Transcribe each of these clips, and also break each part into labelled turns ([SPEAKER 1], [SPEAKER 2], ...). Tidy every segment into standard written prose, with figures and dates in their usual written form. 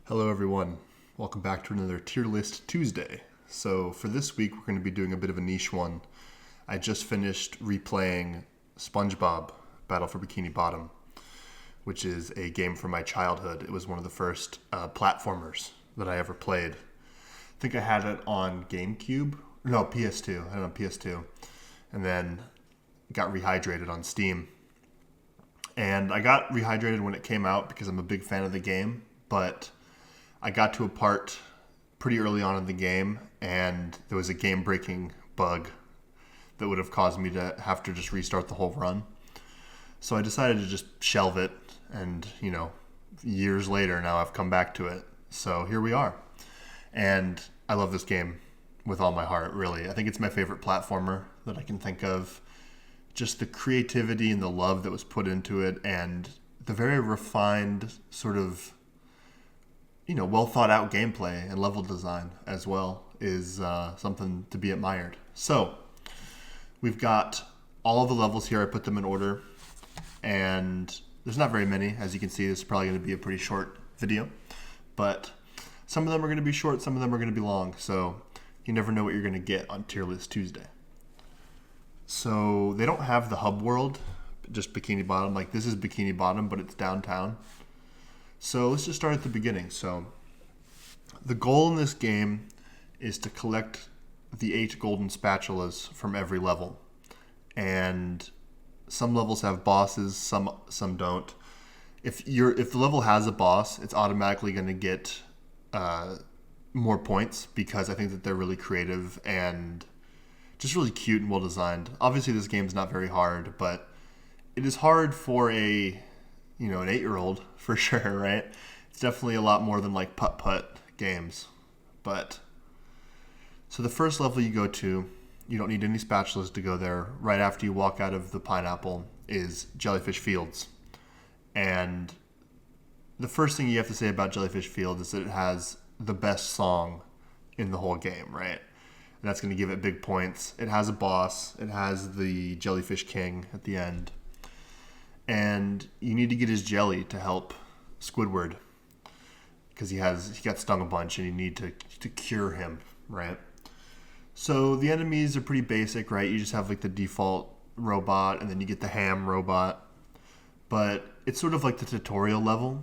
[SPEAKER 1] Hello, everyone. Welcome back to another Tier List Tuesday. So, for this week, we're going to be doing a bit of a niche one. I just finished replaying Spongebob Battle for Bikini Bottom, which is a game from my childhood. It was one of the first platformers that I ever played. I think I had it on GameCube. No, PS2. I had it on PS2. And then got rehydrated on Steam. And I got rehydrated when it came out because I'm a big fan of the game, but I got to a part pretty early on in the game, and there was a game-breaking bug that would have caused me to have to just restart the whole run. So I decided to just shelve it, and, years later now I've come back to it. So here we are. And I love this game with all my heart, really. I think it's my favorite platformer that I can think of. Just the creativity and the love that was put into it, and the very refined sort of well thought out gameplay and level design as well is something to be admired. So we've got all of the levels here. I put them in order, and there's not very many. As you can see, this is probably going to be a pretty short video, but some of them are going to be short, some of them are going to be long. So you never know what you're going to get on Tier List Tuesday. So they don't have the hub world, just Bikini Bottom. Like, this is Bikini Bottom, but it's downtown. So let's just start at the beginning. So the goal in this game is to collect the 8 golden spatulas from every level. And some levels have bosses, some don't. If the level has a boss, it's automatically going to get more points, because I think that they're really creative and just really cute and well designed. Obviously this game's not very hard, but it is hard for an 8-year-old for sure, right? It's definitely a lot more than like putt-putt games. But so the first level you go to, you don't need any spatulas to go there. Right after you walk out of the pineapple is Jellyfish Fields. And the first thing you have to say about Jellyfish Fields is that it has the best song in the whole game, right? And that's going to give it big points. It has a boss. It has the Jellyfish King at the end. And you need to get his jelly to help Squidward, because he got stung a bunch and you need to cure him, right? So the enemies are pretty basic, right? You just have like the default robot, and then you get the ham robot. But it's sort of like the tutorial level.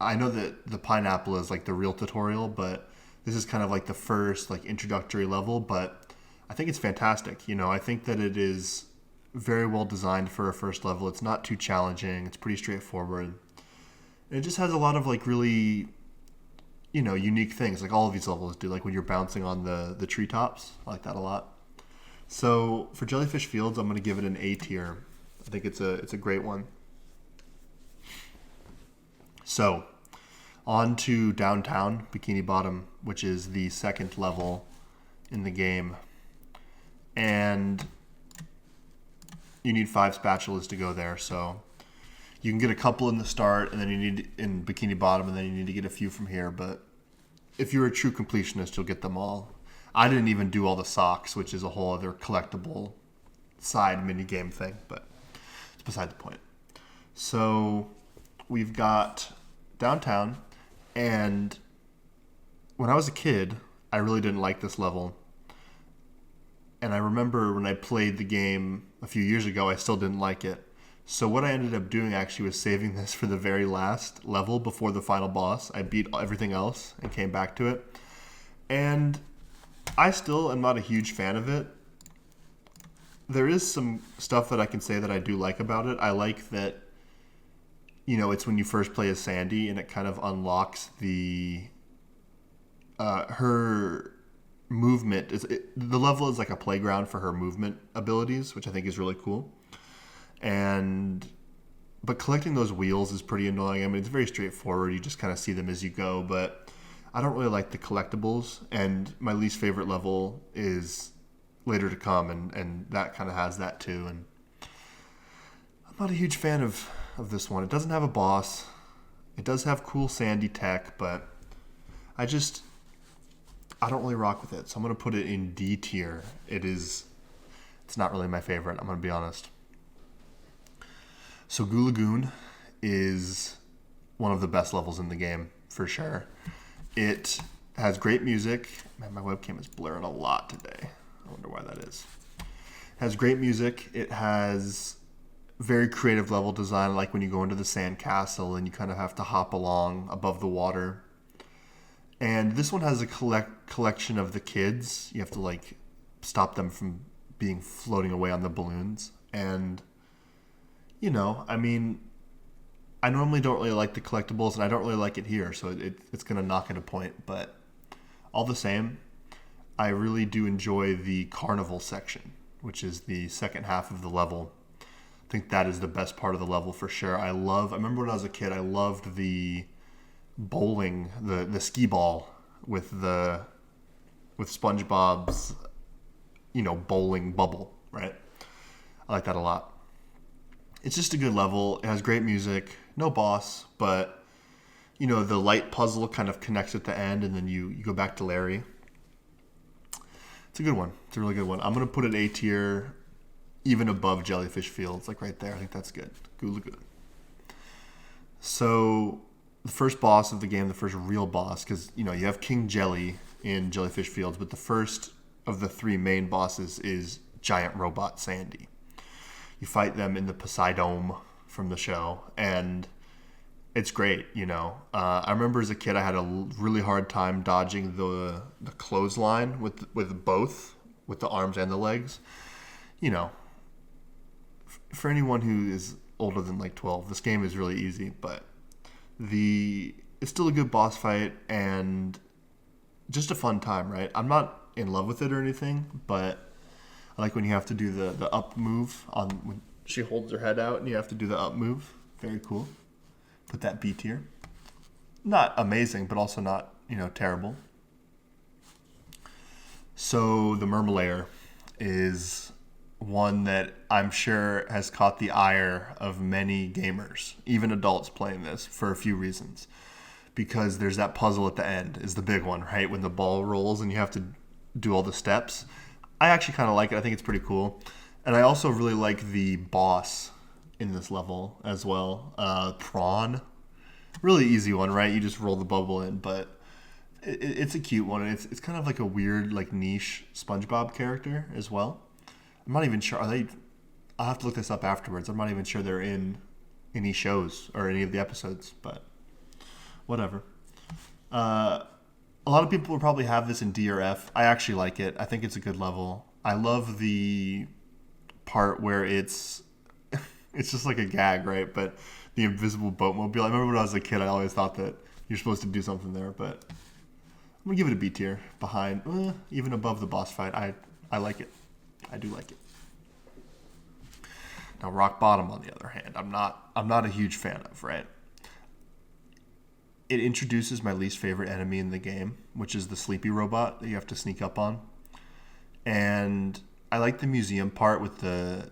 [SPEAKER 1] I know that the pineapple is like the real tutorial, but this is kind of like the first like introductory level. But I think it's fantastic. I think that it is very well designed for a first level. It's not too challenging. It's pretty straightforward. And it just has a lot of like really, unique things, like all of these levels do. Like when you're bouncing on the treetops, I like that a lot. So for Jellyfish Fields, I'm going to give it an A tier. I think it's a great one. So on to downtown Bikini Bottom, which is the second level in the game. And you need 5 spatulas to go there, so you can get a couple in the start, and then you need in Bikini Bottom, and then you need to get a few from here. But if you're a true completionist, you'll get them all. I didn't even do all the socks, which is a whole other collectible side mini game thing, but it's beside the point. So we've got downtown, and when I was a kid, I really didn't like this level. And I remember when I played the game a few years ago, I still didn't like it. So what I ended up doing actually was saving this for the very last level before the final boss. I beat everything else and came back to it. And I still am not a huge fan of it. There is some stuff that I can say that I do like about it. I like that, it's when you first play as Sandy, and it kind of unlocks her movement. The level is like a playground for her movement abilities, which I think is really cool. But collecting those wheels is pretty annoying. I mean, it's very straightforward. You just kind of see them as you go, but I don't really like the collectibles, and my least favorite level is later to come, and that kind of has that too. And I'm not a huge fan of this one. It doesn't have a boss. It does have cool sandy tech, but I don't really rock with it. So I'm going to put it in D tier. It's not really my favorite, I'm going to be honest. So Goo Lagoon is one of the best levels in the game for sure. It has great music. Man, my webcam is blurring a lot today. I wonder why that is. It has great music. It has very creative level design, like when you go into the sand castle and you kind of have to hop along above the water. And this one has a collection of the kids. You have to like stop them from being floating away on the balloons. And, you know, I mean, I normally don't really like the collectibles, and I don't really like it here, so it's going to knock it a point. But all the same, I really do enjoy the carnival section, which is the second half of the level. I think that is the best part of the level for sure. I remember when I was a kid, I loved the bowling, the skee ball with Spongebob's, bowling bubble, right? I like that a lot. It's just a good level. It has great music. No boss, but, the light puzzle kind of connects at the end, and then you go back to Larry. It's a good one. It's a really good one. I'm going to put it A tier, even above Jellyfish Fields, like right there. I think that's good. Good. So the first boss of the game, the first real boss, because, you have King Jelly in Jellyfish Fields, but the first of the three main bosses is Giant Robot Sandy. You fight them in the Poseidome from the show, and it's great, I remember as a kid I had a really hard time dodging the clothesline with both, with the arms and the legs. For anyone who is older than like 12, this game is really easy, but it's still a good boss fight and just a fun time, right? I'm not in love with it or anything, but I like when you have to do the up move when she holds her head out and you have to do the up move. Very cool. Put that B tier. Not amazing, but also not, terrible. So the Mermalayer is one that I'm sure has caught the ire of many gamers, even adults playing this, for a few reasons. Because there's that puzzle at the end is the big one, right? When the ball rolls and you have to do all the steps. I actually kind of like it. I think it's pretty cool. And I also really like the boss in this level as well. Prawn. Really easy one, right? You just roll the bubble in, but it's a cute one. And it's kind of like a weird, like niche Spongebob character as well. I'm not even sure. I'll have to look this up afterwards. I'm not even sure they're in any shows or any of the episodes, but whatever. A lot of people will probably have this in D or F. I actually like it. I think it's a good level. I love the part where it's just like a gag, right? But the invisible boatmobile. I remember when I was a kid, I always thought that you're supposed to do something there, but I'm going to give it a B tier behind, even above the boss fight. I like it. I do like it. Now, Rock Bottom, on the other hand, I'm not a huge fan of, right? It introduces my least favorite enemy in the game, which is the sleepy robot that you have to sneak up on. And I like the museum part with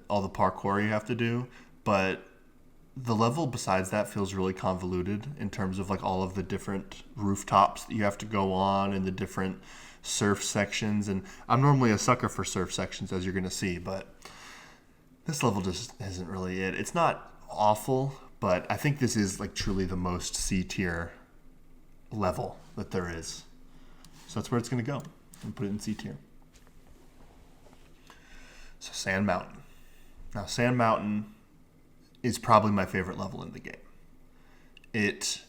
[SPEAKER 1] all the parkour you have to do, but the level besides that feels really convoluted in terms of like all of the different rooftops that you have to go on and the different surf sections. And I'm normally a sucker for surf sections, as you're going to see, but this level just isn't really it. It's not awful, but I think this is like truly the most C tier level that there is. So that's where it's going to go. I'm put it in C tier. So Sand Mountain. Now Sand Mountain is probably my favorite level in the game. It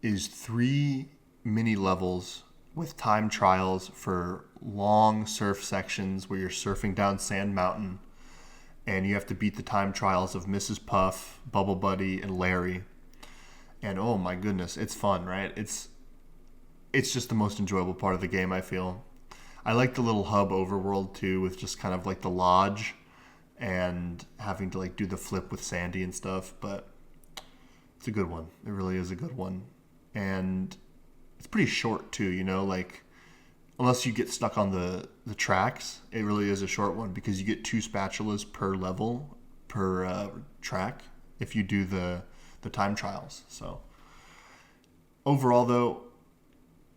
[SPEAKER 1] is 3 mini levels with time trials for long surf sections where you're surfing down Sand Mountain and you have to beat the time trials of Mrs. Puff, Bubble Buddy, and Larry. And oh my goodness, it's fun, right? It's just the most enjoyable part of the game, I feel. I like the little hub overworld too, with just kind of like the lodge and having to like do the flip with Sandy and stuff, but it's a good one. It really is a good one. And it's pretty short too, like unless you get stuck on the tracks, it really is a short one because you get 2 spatulas per level, per track if you do the time trials. So overall though,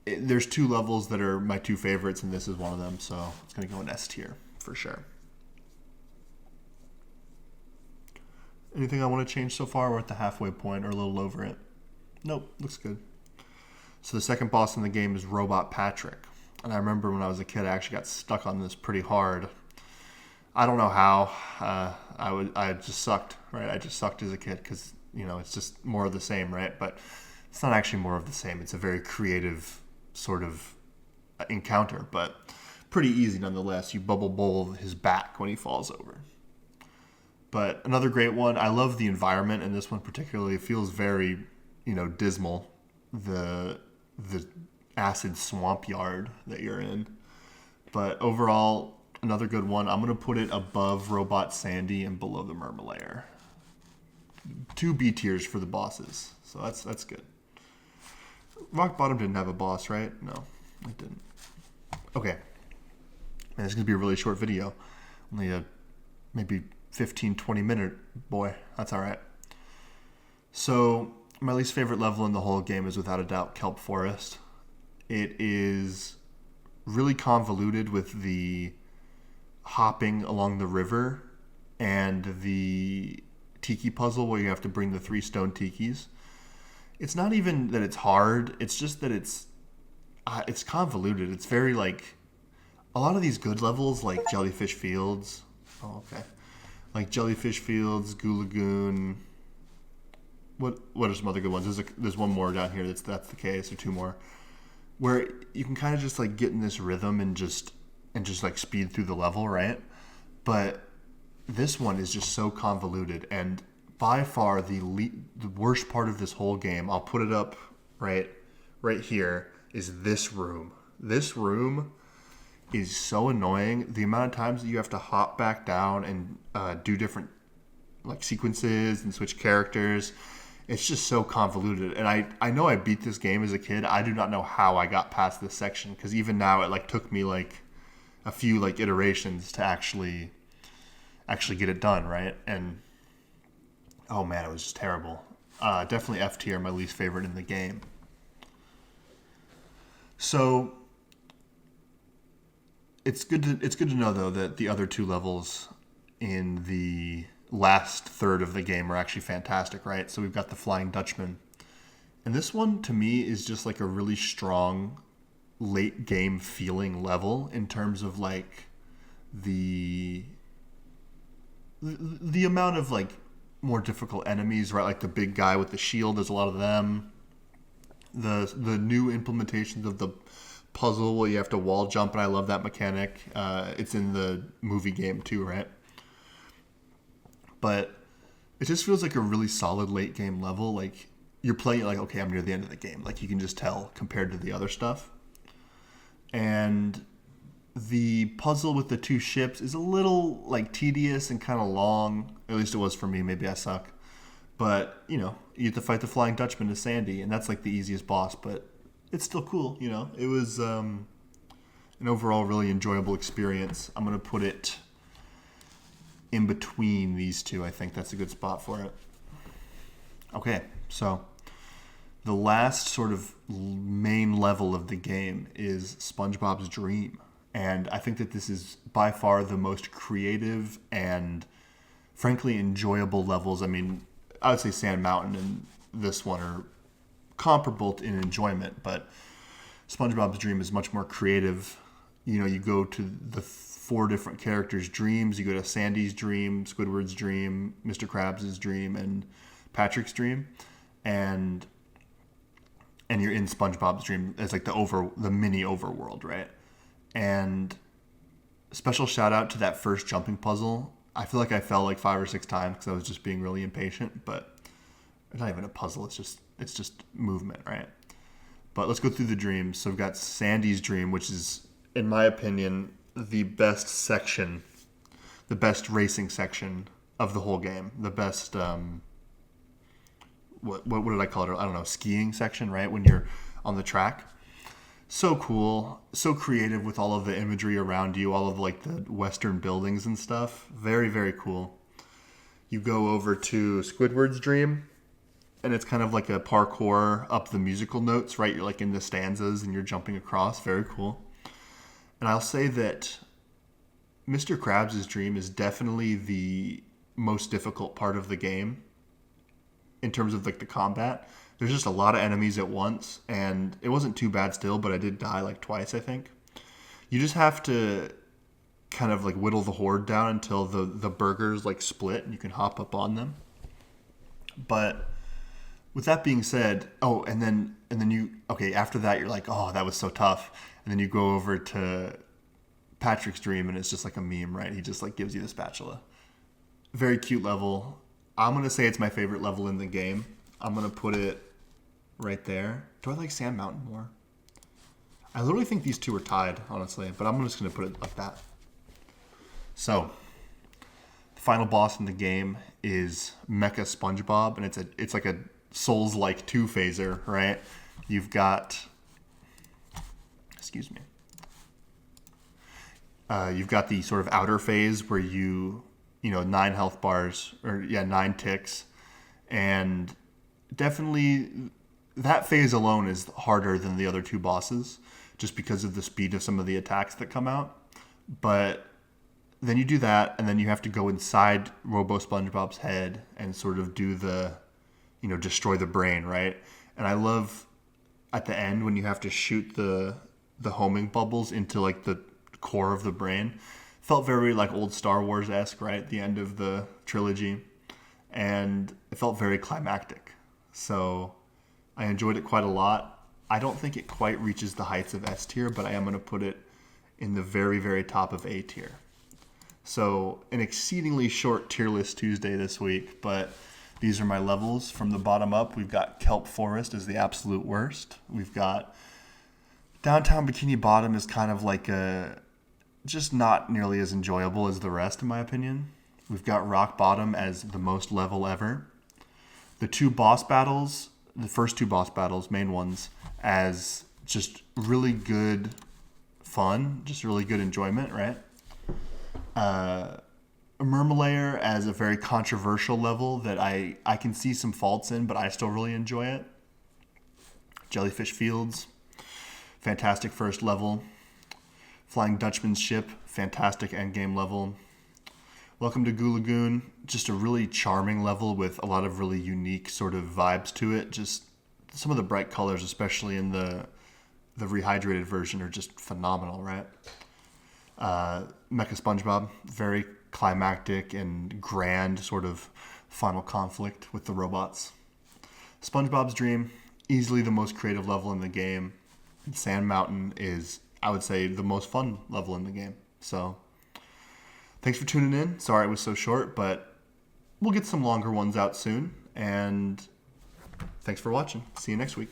[SPEAKER 1] there's 2 levels that are my 2 favorites, and this is one of them, so it's going to go in S tier for sure. Anything I want to change so far? We're at the halfway point or a little over it. Nope, looks good. So the second boss in the game is Robot Patrick. And I remember when I was a kid, I actually got stuck on this pretty hard. I don't know how. I just sucked, right? I just sucked as a kid because, it's just more of the same, right? But it's not actually more of the same. It's a very creative sort of encounter, but pretty easy nonetheless. You bubble bowl his back when he falls over. But another great one. I love the environment in this one particularly. It feels very, dismal. The acid swamp yard that you're in. But overall, another good one. I'm going to put it above Robot Sandy and below the Murmalayer. 2 B tiers for the bosses. So that's good. Rock Bottom didn't have a boss, right? No, it didn't. Okay. Man, this is going to be a really short video. Only a maybe 15, 20 minute. Boy, that's all right. So my least favorite level in the whole game is without a doubt Kelp Forest. It is really convoluted with the hopping along the river and the tiki puzzle where you have to bring the 3 stone tikis. It's not even that it's hard. It's just that it's convoluted. It's very like a lot of these good levels like Jellyfish Fields. Oh, okay. Like Jellyfish Fields, Goo Lagoon. What are some other good ones? There's one more down here that's the case, or 2 more, where you can kind of just like get in this rhythm and just like speed through the level, right? But this one is just so convoluted, and by far the worst part of this whole game, I'll put it up right here, is this room. This room is so annoying. The amount of times that you have to hop back down and do different like sequences and switch characters. It's just so convoluted. And I know I beat this game as a kid. I do not know how I got past this section, because even now it like took me like a few like iterations to actually get it done, right? And oh man, it was just terrible. Definitely F tier, my least favorite in the game. So it's good to know though that the other 2 levels in the last third of the game are actually fantastic, right? So we've got the Flying Dutchman. And this one to me is just like a really strong late game feeling level in terms of like the amount of like more difficult enemies, right? Like the big guy with the shield, there's a lot of them. The new implementations of the puzzle where you have to wall jump, and I love that mechanic. It's in the movie game too, right? But it just feels like a really solid late game level. Like you're playing it like, okay, I'm near the end of the game. Like you can just tell compared to the other stuff. And the puzzle with the 2 ships is a little like tedious and kind of long. At least it was for me. Maybe I suck. But, you have to fight the Flying Dutchman as Sandy, and that's like the easiest boss, but it's still cool, It was an overall really enjoyable experience. I'm going to put it in between these 2. I think that's a good spot for it. Okay, so the last sort of main level of the game is SpongeBob's Dream. And I think that this is by far the most creative and frankly enjoyable levels. I mean, I would say Sand Mountain and this one are comparable in enjoyment, but SpongeBob's Dream is much more creative. You go to the 4 different characters' dreams. You go to Sandy's dream, Squidward's dream, Mr. Krabs' dream, and Patrick's dream, and you're in SpongeBob's dream as like the mini overworld, right? And special shout out to that first jumping puzzle. I feel like I fell like 5 or 6 times because I was just being really impatient, but it's not even a puzzle. It's just movement, right? But let's go through the dreams. So we've got Sandy's dream, which is, in my opinion, the best section, the best racing section of the whole game. The best, what did I call it? I don't know, skiing section, right? When you're on the track. So cool, so creative with all of the imagery around you, all of like the Western buildings and stuff. Very, very cool. You go over to Squidward's dream, and it's kind of like a parkour up the musical notes, right? You're like in the stanzas and you're jumping across. Very cool. And I'll say that Mr. Krabs' dream is definitely the most difficult part of the game in terms of like the combat, There's just a lot of enemies at once, and it wasn't too bad still, but I did die like twice, I think. You just have to kind of like whittle the horde down until the burgers like split and you can hop up on them. But with that being said, and then you, okay, after that you're like, oh, that was so tough. And then you go over to Patrick's dream and it's just like a meme, right? He just like gives you the spatula. Very cute level. I'm going to say it's my favorite level in the game. I'm going to put it right there. Do I like Sand Mountain more? I literally think these two are tied, honestly, but I'm just going to put it like that. So, the final boss in the game is Mecha Spongebob, and it's like a Souls-like two-phaser, right? You've got, excuse me, you've got the sort of outer phase where you know, 9 health bars, 9 ticks, and definitely that phase alone is harder than the other two bosses, just because of the speed of some of the attacks that come out. But then you do that, and then you have to go inside Robo SpongeBob's head and sort of do the, destroy the brain, right? And I love at the end when you have to shoot the homing bubbles into like the core of the brain. Felt very like old Star Wars-esque, right? The end of the trilogy. And it felt very climactic. So I enjoyed it quite a lot. I don't think it quite reaches the heights of S tier, but I am going to put it in the very, very top of A tier. So an exceedingly short tier list Tuesday this week, but these are my levels. From the bottom up, we've got Kelp Forest as the absolute worst. We've got Downtown Bikini Bottom is kind of like just not nearly as enjoyable as the rest, in my opinion. We've got Rock Bottom as the most level ever. The two boss battles, the first two boss battles, main ones, as just really good fun, just really good enjoyment, right? Murmalayer as a very controversial level that I can see some faults in, but I still really enjoy it. Jellyfish Fields, fantastic first level. Flying Dutchman's Ship, fantastic endgame level. Welcome to Goo Lagoon, just a really charming level with a lot of really unique sort of vibes to it. Just some of the bright colors, especially in the rehydrated version, are just phenomenal, right? Mecha SpongeBob, very climactic and grand sort of final conflict with the robots. SpongeBob's Dream, easily the most creative level in the game. Sand Mountain is, I would say, the most fun level in the game. So, thanks for tuning in. Sorry it was so short, but we'll get some longer ones out soon. And thanks for watching. See you next week.